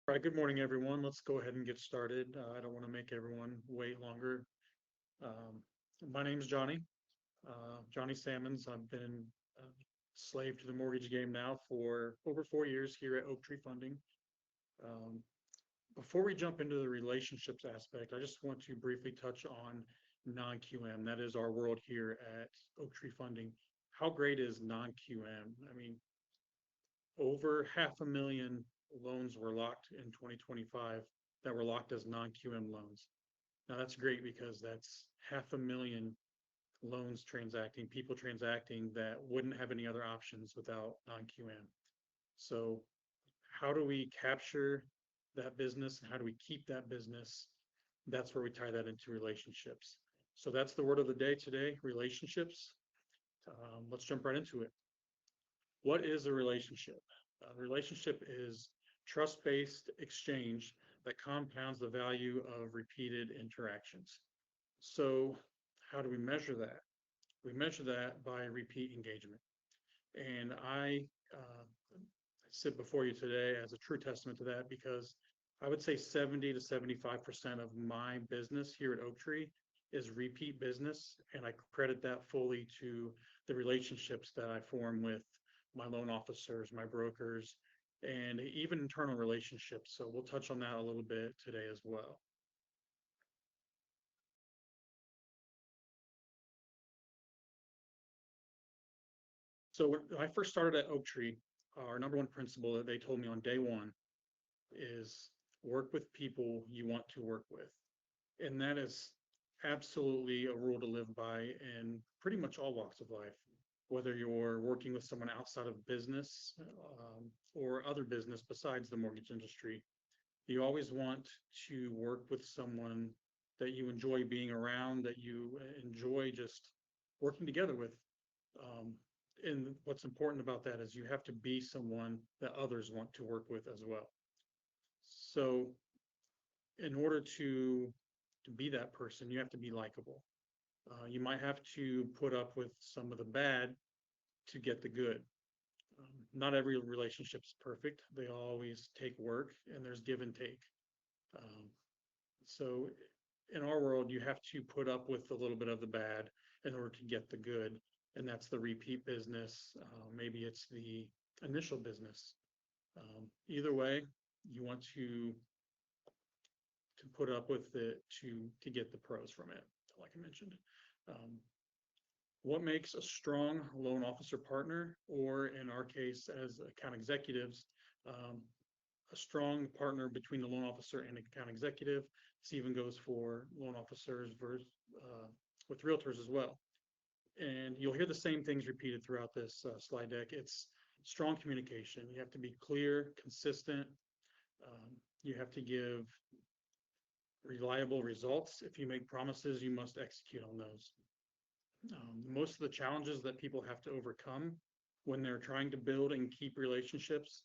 All right, good morning, everyone. Let's go ahead and get started. I don't want to make everyone wait longer. Um, my name's Johnny, Johnny Salmons. I've been a slave to the mortgage game now for over 4 years here at Oaktree Funding. Um, Before we jump into the relationships aspect, I just want to briefly touch on non-QM. That is our world here at Oaktree Funding. How great is non-QM? I mean, over 500,000 loans were locked in 2025 that were locked as non-QM loans. Now that's great because that's 500,000 loans transacting, people transacting that wouldn't have any other options without non-QM. So how do we capture that business and how do we keep that business? That's where we tie that into relationships. So that's the word of the day today, relationships. Let's jump right into it. What is a relationship? A relationship is trust-based exchange that compounds the value of repeated interactions. So how do we measure that? We measure that by repeat engagement. And I sit before you today as a true testament to that because I would say 70 to 75% of my business here at Oaktree is repeat business. And I credit that fully to the relationships that I form with my loan officers, my brokers, and even internal relationships. So we'll touch on that a little bit today as well. So when I first started at Oaktree, our number one principle that they told me on day one is work with people you want to work with. And that is absolutely a rule to live by in pretty much all walks of life, whether you're working with someone outside of business or other business besides the mortgage industry. You always want to work with someone that you enjoy being around, that you enjoy just working together with. Um, and what's important about that is you have to be someone that others want to work with as well. So in order to be that person, you have to be likable. You might have to put up with some of the bad to get the good. Not every relationship is perfect. They always take work and there's give and take. Um, so in our world, you have to put up with a little bit of the bad in order to get the good. And that's the repeat business. Maybe it's the initial business. Either way, you want to put up with it to get the pros from it, like I mentioned. Um, what makes a strong loan officer partner, or in our case as account executives, um, a strong partner between the loan officer and account executive. This even goes for loan officers versus, with realtors as well. And you'll hear the same things repeated throughout this slide deck. It's strong communication. You have to be clear, consistent. You have to give reliable results. If you make promises, you must execute on those. Most of the challenges that people have to overcome when they're trying to build and keep relationships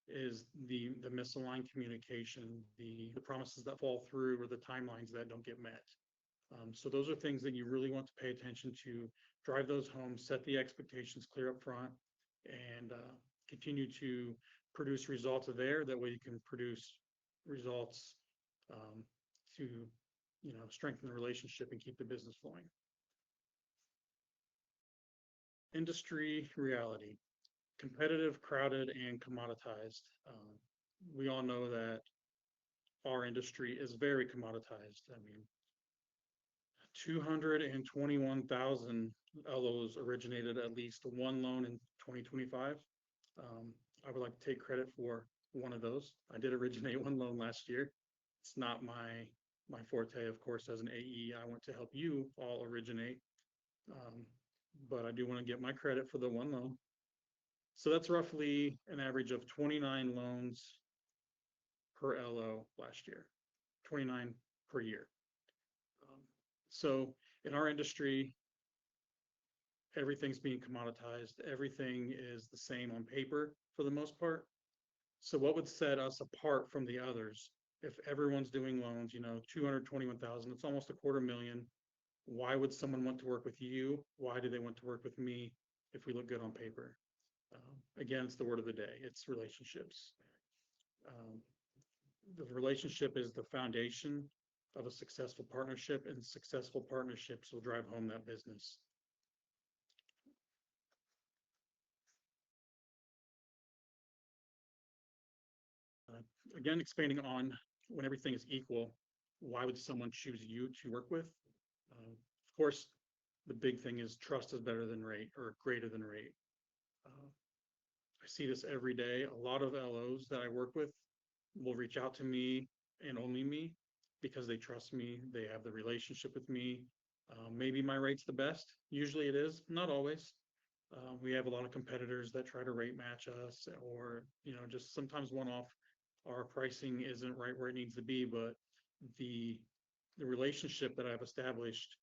is the misaligned communication, the promises that fall through, or the timelines that don't get met. So those are things that you really want to pay attention to, drive those home, set the expectations clear up front, and continue to produce results there. That way you can produce results um, to strengthen the relationship and keep the business flowing. Industry reality: competitive, crowded, and commoditized. We all know that our industry is very commoditized. I mean, 221,000 LOs originated at least one loan in 2025. I would like to take credit for one of those. I did originate one loan last year. It's not my forte, of course. As an AE, I want to help you all originate, but I do want to get my credit for the one loan. So that's roughly an average of 29 loans per LO last year, 29 per year. So in our industry, everything's being commoditized. Everything is the same on paper for the most part. So what would set us apart from the others if everyone's doing loans, 221,000, it's almost $250,000. Why would someone want to work with you? Why do they want to work with me if we look good on paper? Again, it's the word of the day. It's relationships. Um, The relationship is the foundation of a successful partnership, and successful partnerships will drive home that business. Uh, Again, expanding on when everything is equal, why would someone choose you to work with? Of course, the big thing is trust is better than rate or greater than rate. Uh, I see this every day. A lot of LOs that I work with will reach out to me and only me because they trust me. They have the relationship with me. Maybe my rate's the best. Usually it is, not always. We have a lot of competitors that try to rate match us, or just sometimes one off. Our pricing isn't right where it needs to be, but the the relationship that I've established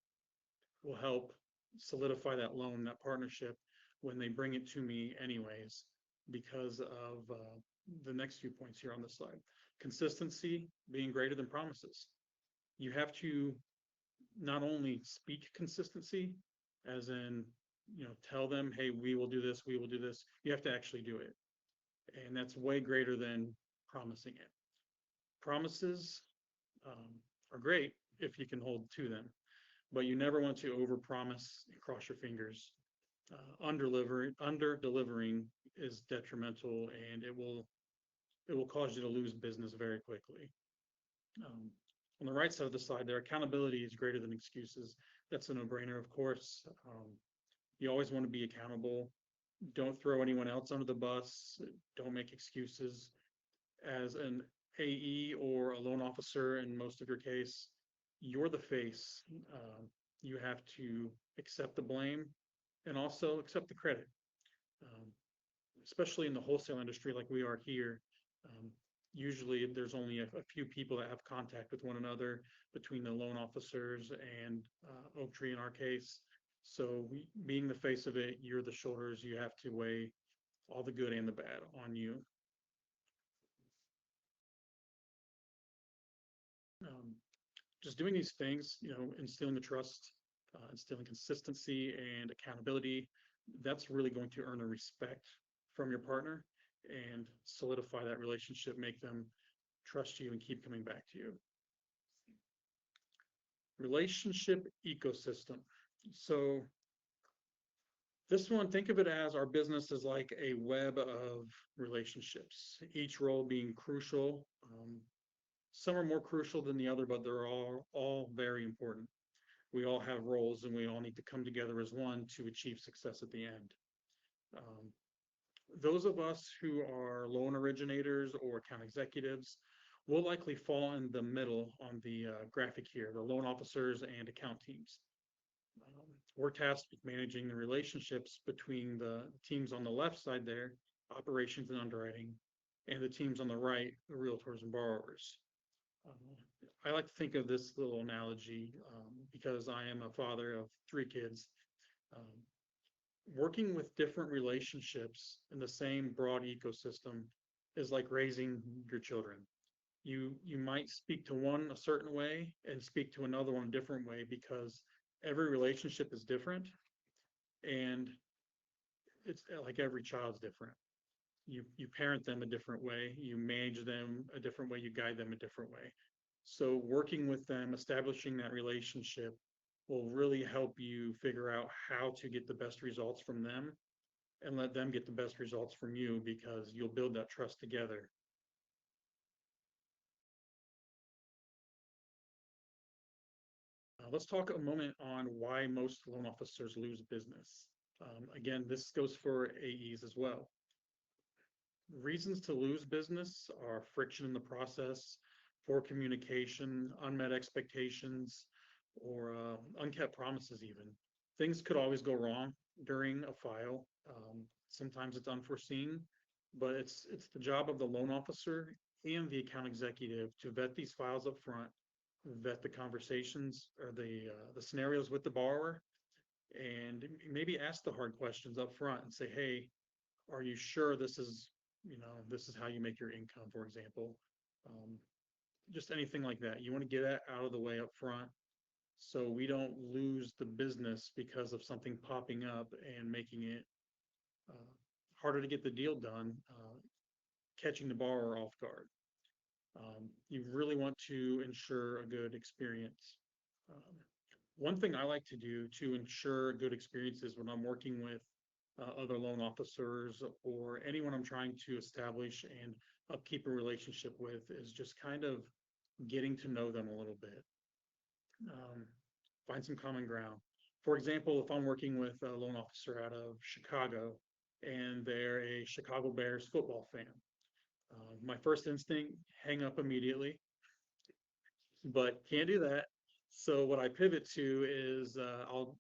will help solidify that loan, that partnership, when they bring it to me anyways, because of the next few points here on this slide. Consistency being greater than promises. You have to not only speak consistency, as in, tell them, hey, we will do this, we will do this. You have to actually do it. And that's way greater than promising it. Promises are great if you can hold to them, but you never want to overpromise and cross your fingers. Under delivering is detrimental, and it will cause you to lose business very quickly. Um, on the right side of the slide, there, accountability is greater than excuses. That's a no-brainer, of course. You always want to be accountable. Don't throw anyone else under the bus. Don't make excuses. As an AE or a loan officer, in most of your case, you're the face. You have to accept the blame and also accept the credit. Um, Especially in the wholesale industry like we are here, um, usually there's only a few people that have contact with one another between the loan officers and Oaktree in our case. So being the face of it, you're the shoulders. You have to weigh all the good and the bad on you. Um, just doing these things, instilling the trust, instilling consistency and accountability, that's really going to earn the respect from your partner and solidify that relationship, make them trust you and keep coming back to you. Relationship ecosystem. So this one, think of it as our business is like a web of relationships, each role being crucial. Some are more crucial than the other, but they're all very important. We all have roles and we all need to come together as one to achieve success at the end. Um, those of us who are loan originators or account executives will likely fall in the middle on the graphic here, the loan officers and account teams. We're tasked with managing the relationships between the teams on the left side there, operations and underwriting, and the teams on the right, the realtors and borrowers. I like to think of this little analogy because I am a father of 3 kids. Um, Working with different relationships in the same broad ecosystem is like raising your children. You might speak to one a certain way and speak to another one a different way because every relationship is different, and it's like every child's different. You parent them a different way, you manage them a different way, you guide them a different way. So working with them, establishing that relationship will really help you figure out how to get the best results from them and let them get the best results from you, because you'll build that trust together. Let's talk a moment on why most loan officers lose business. Again, this goes for AEs as well. Reasons to lose business are friction in the process, poor communication, unmet expectations, or unkept promises even. Things could always go wrong during a file. Sometimes it's unforeseen, but it's the job of the loan officer and the account executive to vet these files up front, vet the conversations or the scenarios with the borrower, and maybe ask the hard questions up front and say, hey, are you sure this is how you make your income, for example? Um, just anything like that. You want to get that out of the way up front so we don't lose the business because of something popping up and making it uh, harder to get the deal done, catching the borrower off guard. You really want to ensure a good experience. Um, One thing I like to do to ensure good experiences when I'm working with other loan officers or anyone I'm trying to establish and upkeep a relationship with is just kind of getting to know them a little bit. Um, find some common ground. For example, if I'm working with a loan officer out of Chicago and they're a Chicago Bears football fan, my first instinct, hang up immediately, but can't do that. So what I pivot to is I'll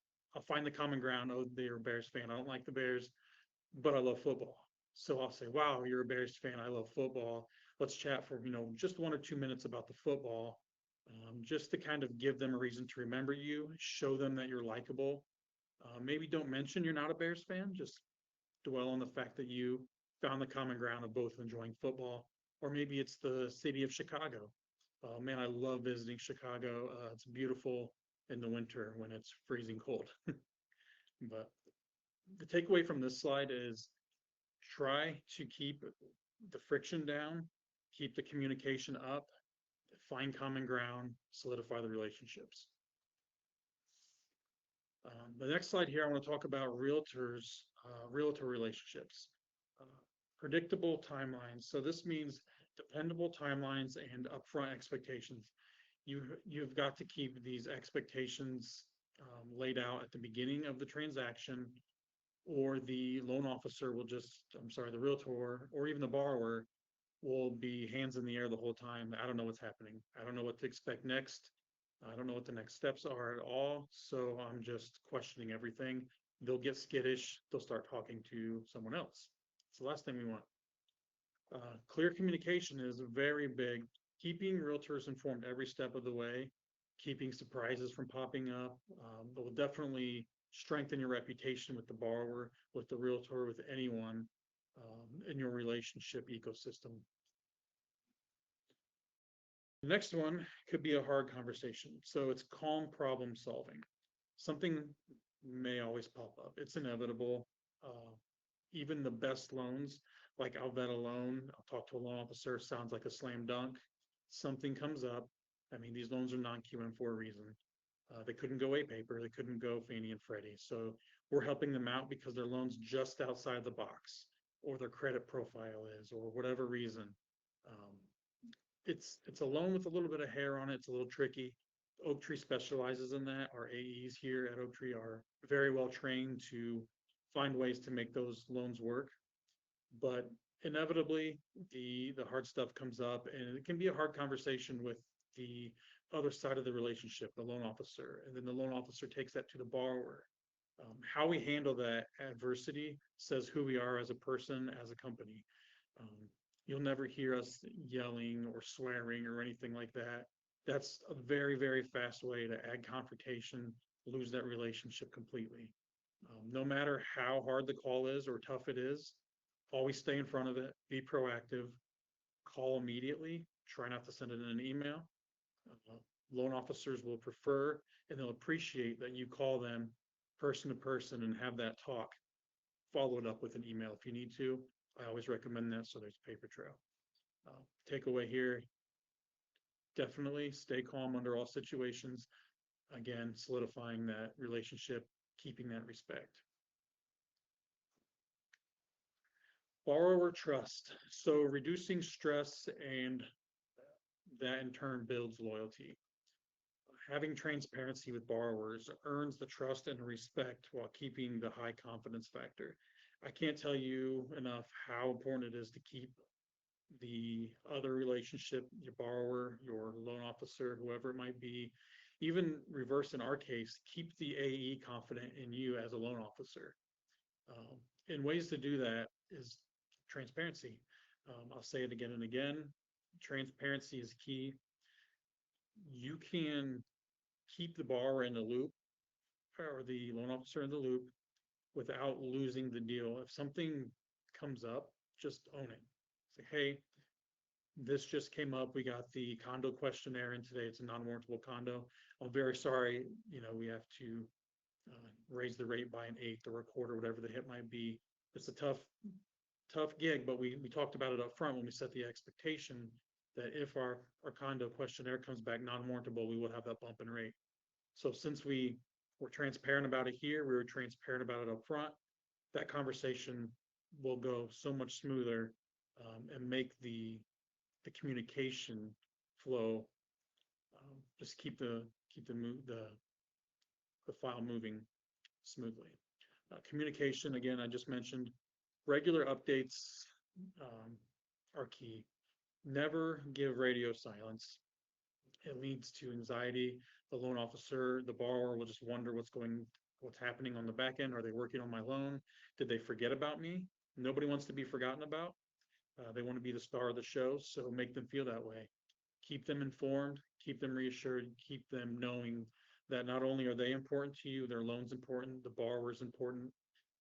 find the common ground. Oh, they're a Bears fan. I don't like the Bears, but I love football. So I'll say, wow, you're a Bears fan. I love football. Let's chat for, just 1 or 2 minutes about the football, just to kind of give them a reason to remember you, show them that you're likable. Maybe don't mention you're not a Bears fan. Just dwell on the fact that you found the common ground of both enjoying football, or maybe it's the city of Chicago. Man, I love visiting Chicago. It's beautiful in the winter when it's freezing cold. But the takeaway from this slide is try to keep the friction down, keep the communication up, find common ground, solidify the relationships. The next slide here, I want to talk about realtor relationships. Uh, Predictable timelines. So this means dependable timelines and upfront expectations. You've got to keep these expectations laid out at the beginning of the transaction, or the loan officer will just, I'm sorry, the realtor or even the borrower will be hands in the air the whole time. I don't know what's happening. I don't know what to expect next. I don't know what the next steps are at all. So I'm just questioning everything. They'll get skittish. They'll start talking to someone else. It's the last thing we want. Clear communication is very big. Keeping realtors informed every step of the way, keeping surprises from popping up, will definitely strengthen your reputation with the borrower, with the realtor, with anyone in your relationship ecosystem. The next one could be a hard conversation. So it's calm problem solving. Something may always pop up. It's inevitable. Uh, Even the best loans, like I'll vet a loan, I'll talk to a loan officer, sounds like a slam dunk. Something comes up. I mean, these loans are non-QM for a reason. They couldn't go A paper, they couldn't go Fannie and Freddie. So we're helping them out because their loan's just outside the box, or their credit profile is, or whatever reason. Um, it's a loan with a little bit of hair on it. It's a little tricky. Oaktree specializes in that. Our AEs here at Oaktree are very well trained to find ways to make those loans work. But inevitably, the hard stuff comes up, and it can be a hard conversation with the other side of the relationship, the loan officer, and then the loan officer takes that to the borrower. How we handle that adversity says who we are as a person, as a company. Um, you'll never hear us yelling or swearing or anything like that. That's a very, very fast way to add confrontation, lose that relationship completely. No matter how hard the call is or tough it is, always stay in front of it, be proactive, call immediately, try not to send it in an email. Uh, Loan officers will prefer and they'll appreciate that you call them person to person and have that talk. Follow it up with an email if you need to. I always recommend that so there's a paper trail. Takeaway here, definitely stay calm under all situations. Again, solidifying that relationship, keeping that respect. Borrower trust. So reducing stress, and that in turn builds loyalty. Having transparency with borrowers earns the trust and respect while keeping the high confidence factor. I can't tell you enough how important it is to keep the other relationship, your borrower, your loan officer, whoever it might be, even reverse in our case, keep the AE confident in you as a loan officer. And ways to do that is transparency. I'll say it again and again. Transparency is key. You can keep the borrower in the loop or the loan officer in the loop without losing the deal. If something comes up, just own it. Say, hey, this just came up. We got the condo questionnaire in today. It's a non-warrantable condo. I'm very sorry. We have to raise the rate by an eighth or a quarter, whatever the hit might be. It's a tough gig, but we talked about it up front when we set the expectation. that if our condo questionnaire comes back non-warrantable, we will have that bump in rate. So since we were transparent about it here, we were transparent about it up front, that conversation will go so much smoother, and make the communication flow, just keep the file moving smoothly. Communication, again, I just mentioned, regular updates are key. Never give radio silence. It leads to anxiety. The loan officer, the borrower will just wonder what's happening on the back end. Are they working on my loan? Did they forget about me? Nobody wants to be forgotten about. They want to be the star of the show, so make them feel that way. Keep them informed, keep them reassured, keep them knowing that not only are they important to you, their loan's important, the borrower's important,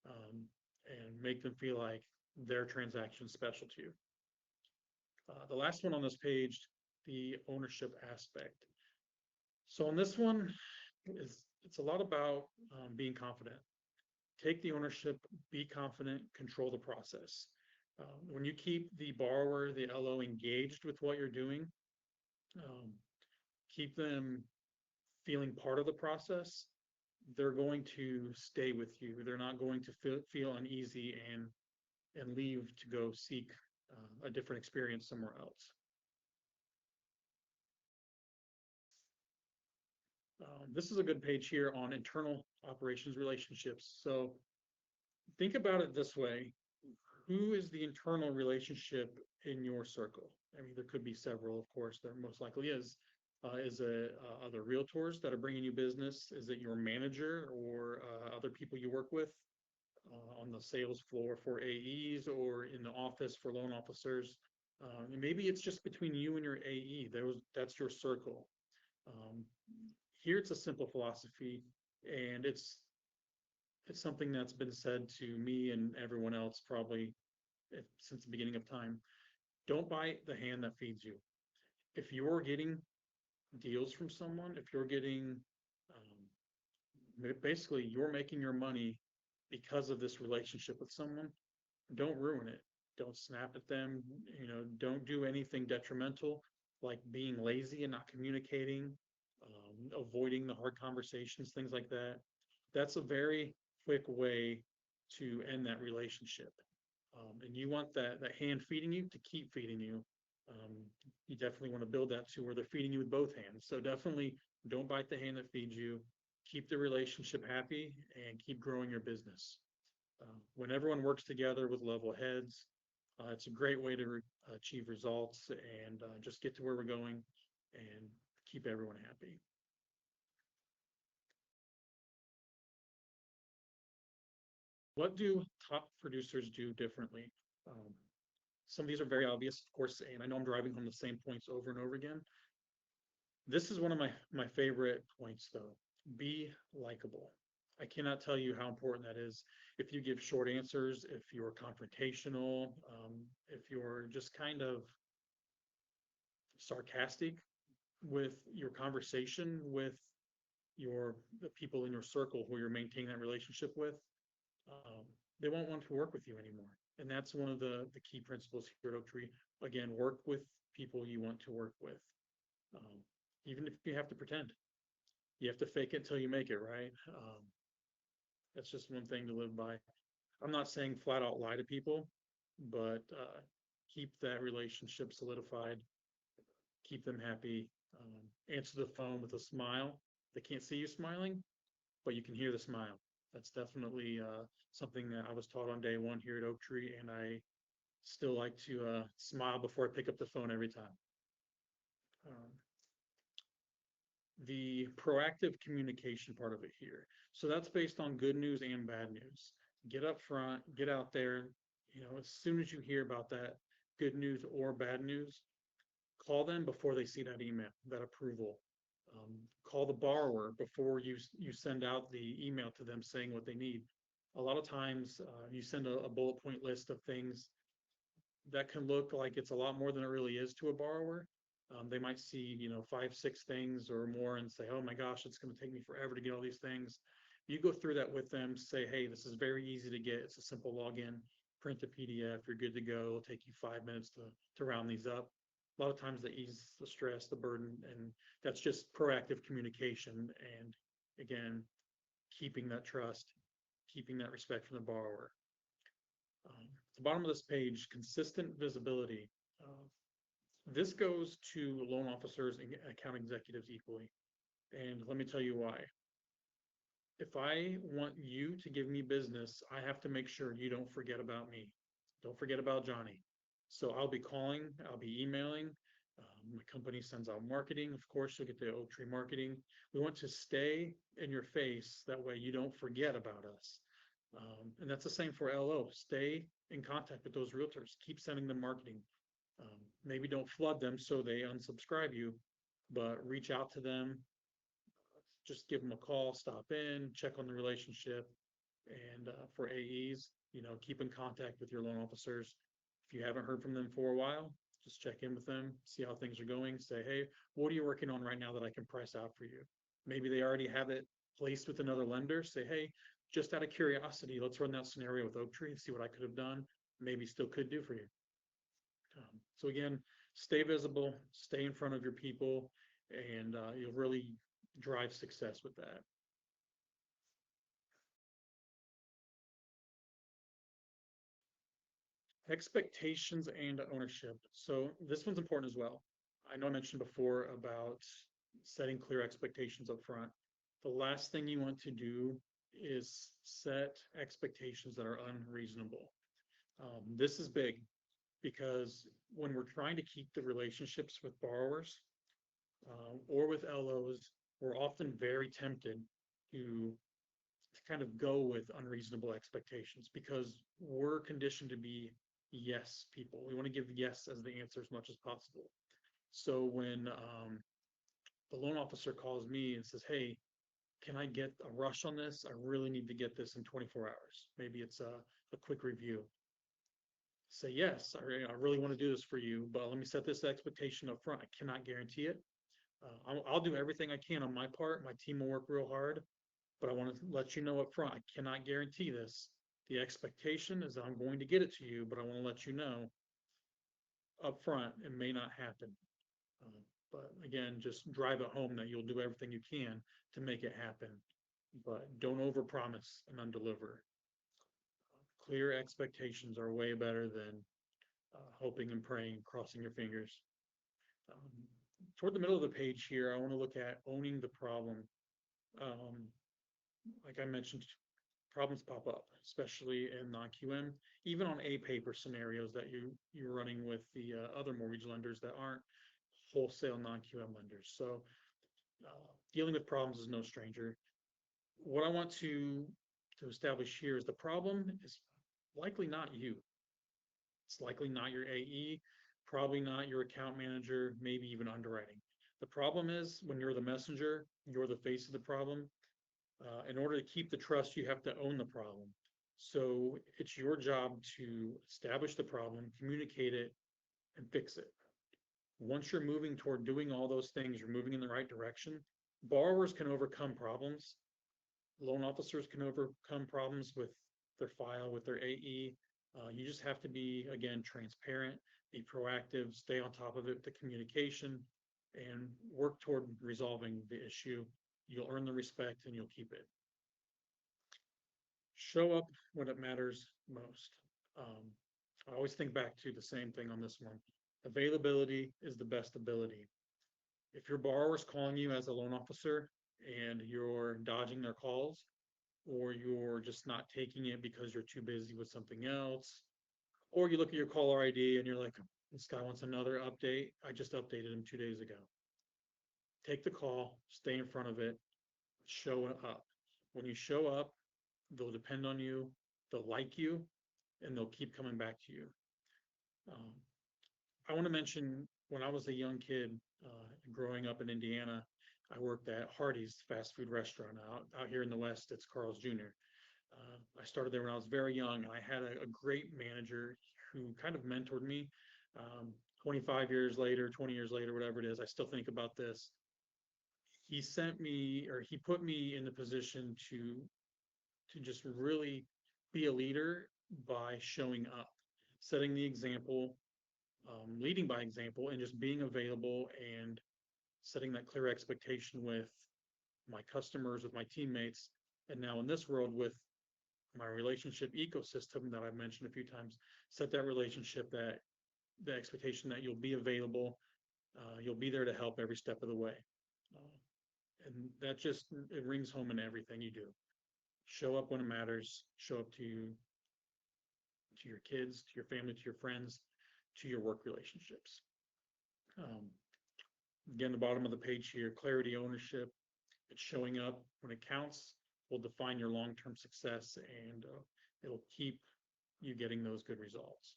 um, and make them feel like their transaction's special to you. The last one on this page, the ownership aspect. So on this one, it's a lot about being confident. Take the ownership, be confident, control the process. When you keep the borrower, the LO, engaged with what you're doing, um, keep them feeling part of the process, they're going to stay with you. They're not going to feel uneasy and leave to go seek a different experience somewhere else. This is a good page here on internal operations relationships. So think about it this way. Who is the internal relationship in your circle? I mean, there could be several, of course, there most likely is. Is it other realtors that are bringing you business? Is it your manager or other people you work with on the sales floor for AEs or in the office for loan officers? Maybe it's just between you and your AE. That's your circle. Um, Here it's a simple philosophy, and it's something that's been said to me and everyone else probably since the beginning of time. Don't bite the hand that feeds you. If you're getting deals from someone, if you're getting, basically you're making your money because of this relationship with someone, don't ruin it. Don't snap at them. Don't do anything detrimental, like being lazy and not communicating, avoiding the hard conversations, things like that. That's a very quick way to end that relationship. And you want that hand feeding you to keep feeding you. Um, you definitely want to build that to where they're feeding you with both hands. So definitely don't bite the hand that feeds you. Keep the relationship happy and keep growing your business. When everyone works together with level heads, it's a great way to achieve results and just get to where we're going and keep everyone happy. What do top producers do differently? Um, some of these are very obvious, of course, and I know I'm driving home the same points over and over again. This is one of my favorite points, though. Be likable. I cannot tell you how important that is. If you give short answers, if you're confrontational, if you're just kind of sarcastic with your conversation with the people in your circle who you're maintaining that relationship with, um, they won't want to work with you anymore. And that's one of the key principles here at Oaktree. Again, work with people you want to work with. Um, Even if you have to pretend, you have to fake it till you make it, right? That's just one thing to live by. I'm not saying flat out lie to people, but keep that relationship solidified, keep them happy, answer the phone with a smile. They can't see you smiling, but you can hear the smile. That's definitely something that I was taught on day one here at Oaktree, and I still like to smile before I pick up the phone every time. Um, the proactive communication part of it here. So that's based on good news and bad news. Get up front, get out there. As soon as you hear about that good news or bad news, call them before they see that email, that approval. Call the borrower before you send out the email to them saying what they need. A lot of times you send a bullet point list of things that can look like it's a lot more than it really is to a borrower. They might see, 5, 6 things or more and say, oh my gosh, it's going to take me forever to get all these things. You go through that with them, say, hey, this is very easy to get. It's a simple login, print a PDF, you're good to go. It'll take you 5 minutes to round these up. A lot of times they ease the stress, the burden, and that's just proactive communication. And again, keeping that trust, keeping that respect from the borrower. At the bottom of this page, consistent visibility. Uh, this goes to loan officers and account executives equally. And let me tell you why. If I want you to give me business, I have to make sure you don't forget about me. Don't forget about Johnny. So I'll be calling, I'll be emailing. My company sends out marketing. Of course, you'll get the Oaktree marketing. We want to stay in your face. That way you don't forget about us. And that's the same for LO. Stay in contact with those realtors. Keep sending them marketing. Maybe don't flood them so they unsubscribe you, but reach out to them, just give them a call, stop in, check on the relationship. And for AEs, keep in contact with your loan officers. If you haven't heard from them for a while, just check in with them, see how things are going. Say, hey, what are you working on right now that I can price out for you? Maybe they already have it placed with another lender. Say, hey, just out of curiosity, let's run that scenario with Oaktree and see what I could have done, maybe still could do for you. So again, stay visible, stay in front of your people, and you'll really drive success with that. Expectations and ownership. So this one's important as well. I know I mentioned before about setting clear expectations up front. The last thing you want to do is set expectations that are unreasonable. This is big because when we're trying to keep the relationships with borrowers or with LOs, we're often very tempted to kind of go with unreasonable expectations because we're conditioned to be yes people. We want to give yes as the answer as much as possible. So when the loan officer calls me and says, hey, can I get a rush on this? I really need to get this in 24 hours. Maybe it's a quick review. Say, yes, I really want to do this for you, but let me set this expectation up front. I cannot guarantee it. I'll do everything I can on my part. My team will work real hard, but I want to let you know up front, I cannot guarantee this. The expectation is that I'm going to get it to you, but I want to let you know up front it may not happen. But again, just drive it home that you'll do everything you can to make it happen, but don't overpromise and undeliver. Clear expectations are way better than hoping and praying, crossing your fingers. Um, Toward the middle of the page here, I want to look at owning the problem. Like I mentioned, problems pop up, especially in non-QM, even on A paper scenarios that you're running with the other mortgage lenders that aren't wholesale non-QM lenders. So dealing with problems is no stranger. What I want to establish here is the problem is likely not you. It's likely not your AE, probably not your account manager, maybe even underwriting. The problem is when you're the messenger, you're the face of the problem. In order to keep the trust, you have to own the problem. So it's your job to establish the problem, communicate it, and fix it. Once you're moving toward doing all those things, you're moving in the right direction. Borrowers can overcome problems. Loan officers can overcome problems with their file, with their AE. You just have to be, again, transparent, be proactive, stay on top of it with the communication, and work toward resolving the issue. You'll earn the respect and you'll keep it. Show up when it matters most. I always think back to the same thing on this one. Availability is the best ability. If your borrower's calling you as a loan officer and you're dodging their calls, or you're just not taking it because you're too busy with something else, or you look at your caller ID and you're like, this guy wants another update. I just updated him 2 days ago. Take the call, stay in front of it, show up. When you show up, they'll depend on you, they'll like you, and they'll keep coming back to you. I want to mention when I was a young kid growing up in Indiana, I worked at Hardee's fast food restaurant out here in the West. It's Carl's Jr. I started there when I was very young, and I had a great manager who kind of mentored me. 25 years later, 20 years later, whatever it is, I still think about this. He put me in the position to just really be a leader by showing up, setting the example, leading by example and just being available and setting that clear expectation with my customers, with my teammates, and now in this world with my relationship ecosystem that I've mentioned a few times, set that relationship, that the expectation that you'll be available, you'll be there to help every step of the way. And that just, it rings home in everything you do. Show up when it matters, show up to your kids, to your family, to your friends, to your work relationships. Um, Again, the bottom of the page here, clarity, ownership, it's showing up when it counts, will define your long-term success, and it'll keep you getting those good results.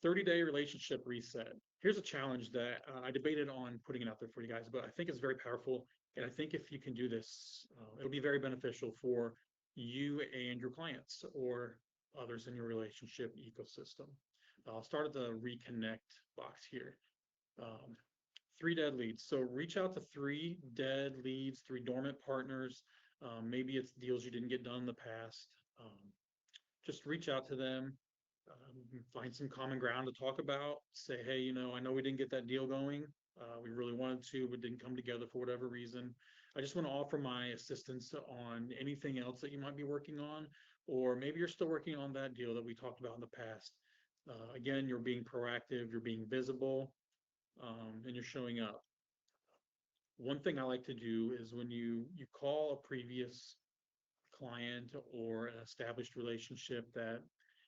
30-day relationship reset. Here's a challenge that I debated on putting it out there for you guys, but I think it's very powerful. And I think if you can do this, it'll be very beneficial for you and your clients or others in your relationship ecosystem. I'll start at the reconnect box here. 3 dead leads. So reach out to 3 dead leads, 3 dormant partners. Maybe it's deals you didn't get done in the past. Just reach out to them, find some common ground to talk about. Say, hey, I know we didn't get that deal going. We really wanted to, but didn't come together for whatever reason. I just want to offer my assistance on anything else that you might be working on, or maybe you're still working on that deal that we talked about in the past. Again, you're being proactive, you're being visible, and you're showing up. One thing I like to do is when you call a previous client or an established relationship that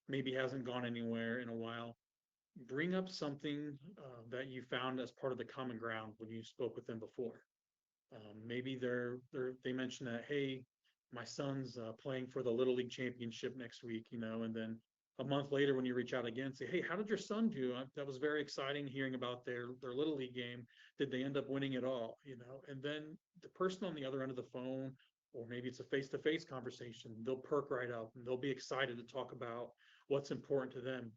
maybe hasn't gone anywhere in a while, bring up something that you found as part of the common ground when you spoke with them before. Maybe they mentioned that, hey, my son's playing for the Little League Championship next week, and then a month later when you reach out again, say, hey, how did your son do? That was very exciting hearing about their Little League game. Did they end up winning it all? And then the person on the other end of the phone, or maybe it's a face-to-face conversation, they'll perk right up and they'll be excited to talk about what's important to them.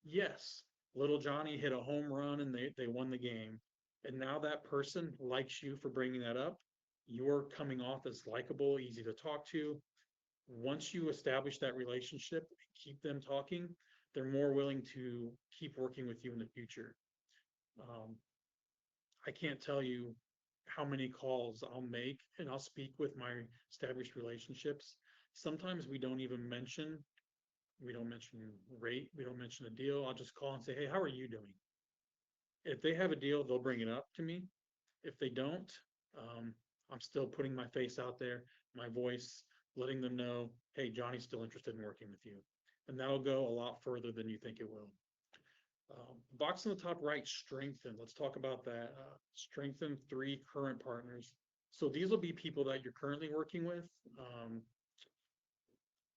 Yes, little Johnny hit a home run and they won the game. And now that person likes you for bringing that up. You're coming off as likable, easy to talk to. Once you establish that relationship, keep them talking, they're more willing to keep working with you in the future. Um, I can't tell you how many calls I'll make and I'll speak with my established relationships. Sometimes we don't mention rate, we don't mention a deal. I'll just call and say, hey, how are you doing? If they have a deal, they'll bring it up to me. If they don't, I'm still putting my face out there, my voice, letting them know, hey, Johnny's still interested in working with you. And that'll go a lot further than you think it will. Box in the top right, strengthen. Let's talk about that. Strengthen 3 current partners. So these will be people that you're currently working with.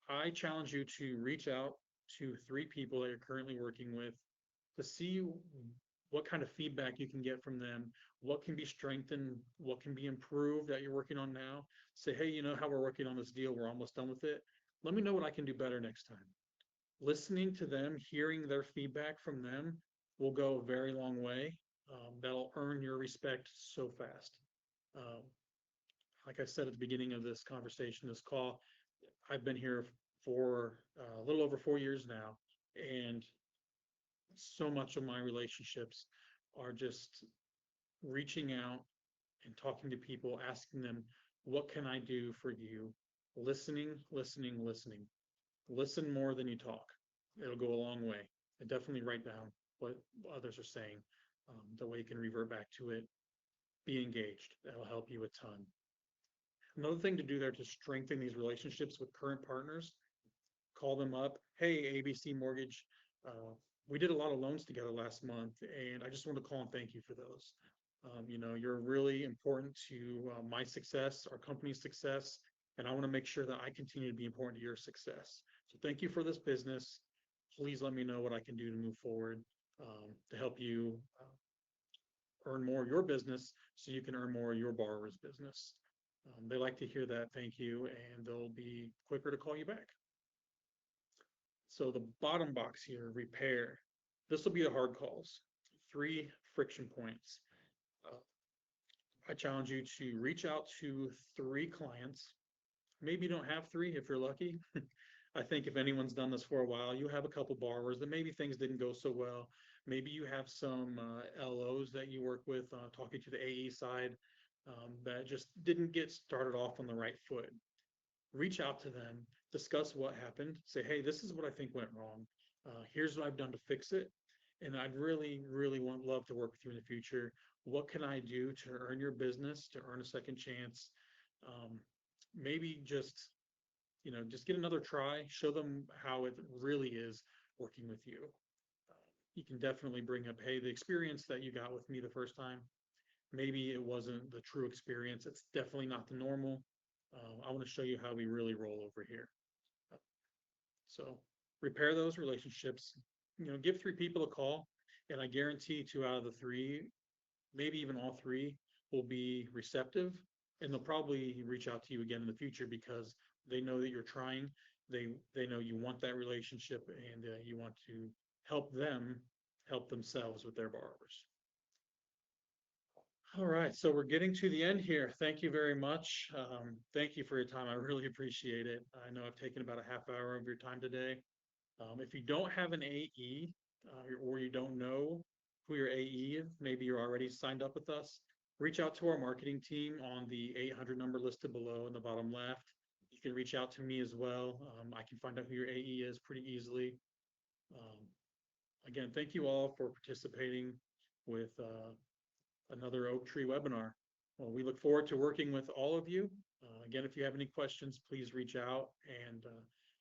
I challenge you to reach out to 3 people that you're currently working with to see what kind of feedback you can get from them, what can be strengthened, what can be improved that you're working on now. Say, hey, how we're working on this deal, we're almost done with it. Let me know what I can do better next time. Listening to them, hearing their feedback from them will go a very long way. That'll earn your respect so fast. Um, like I said at the beginning of this conversation, this call, I've been here for a little over 4 years now, and so much of my relationships are just reaching out and talking to people, asking them, what can I do for you? Listening, listening, listening. Listen more than you talk. It'll go a long way. And definitely write down what others are saying. The way you can revert back to it. Be engaged. That'll help you a ton. Another thing to do there to strengthen these relationships with current partners, call them up. Hey, ABC Mortgage, we did a lot of loans together last month, and I just want to call and thank you for those. You're really important to my success, our company's success, and I want to make sure that I continue to be important to your success. So thank you for this business. Please let me know what I can do to move forward to help you earn more of your business so you can earn more of your borrower's business. They like to hear that thank you, and they'll be quicker to call you back. So the bottom box here, repair. This will be the hard calls. 3 friction points. I challenge you to reach out to 3 clients. Maybe you don't have 3 if you're lucky. I think if anyone's done this for a while, you have a couple borrowers that maybe things didn't go so well. Maybe you have some LOs that you work with, talking to the AE side, that just didn't get started off on the right foot. Reach out to them, discuss what happened, say, hey, this is what I think went wrong. Here's what I've done to fix it. And I'd really, really love to work with you in the future. What can I do to earn your business, to earn a second chance? Maybe just, just get another try, show them how it really is working with you. You can definitely bring up, hey, the experience that you got with me the first time, maybe it wasn't the true experience. It's definitely not the normal. I want to show you how we really roll over here. So repair those relationships, give three people a call, and I guarantee two out of the three, maybe even all three, will be receptive, and they'll probably reach out to you again in the future because they know that you're trying. They know you want that relationship, and you want to help them help themselves with their borrowers. All right, so we're getting to the end here. Thank you very much. Thank you for your time. I really appreciate it. I know I've taken about a half hour of your time today. If you don't have an AE, or you don't know who your AE is, maybe you're already signed up with us, reach out to our marketing team on the 800 number listed below in the bottom left. You can reach out to me as well. I can find out who your AE is pretty easily. Um, Again, thank you all for participating with another Oaktree webinar. Well, we look forward to working with all of you. Again, if you have any questions, please reach out, and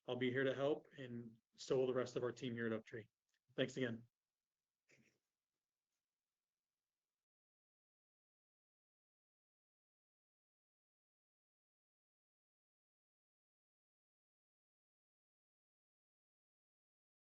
I'll be here to help, and so will the rest of our team here at Oaktree. Thanks again.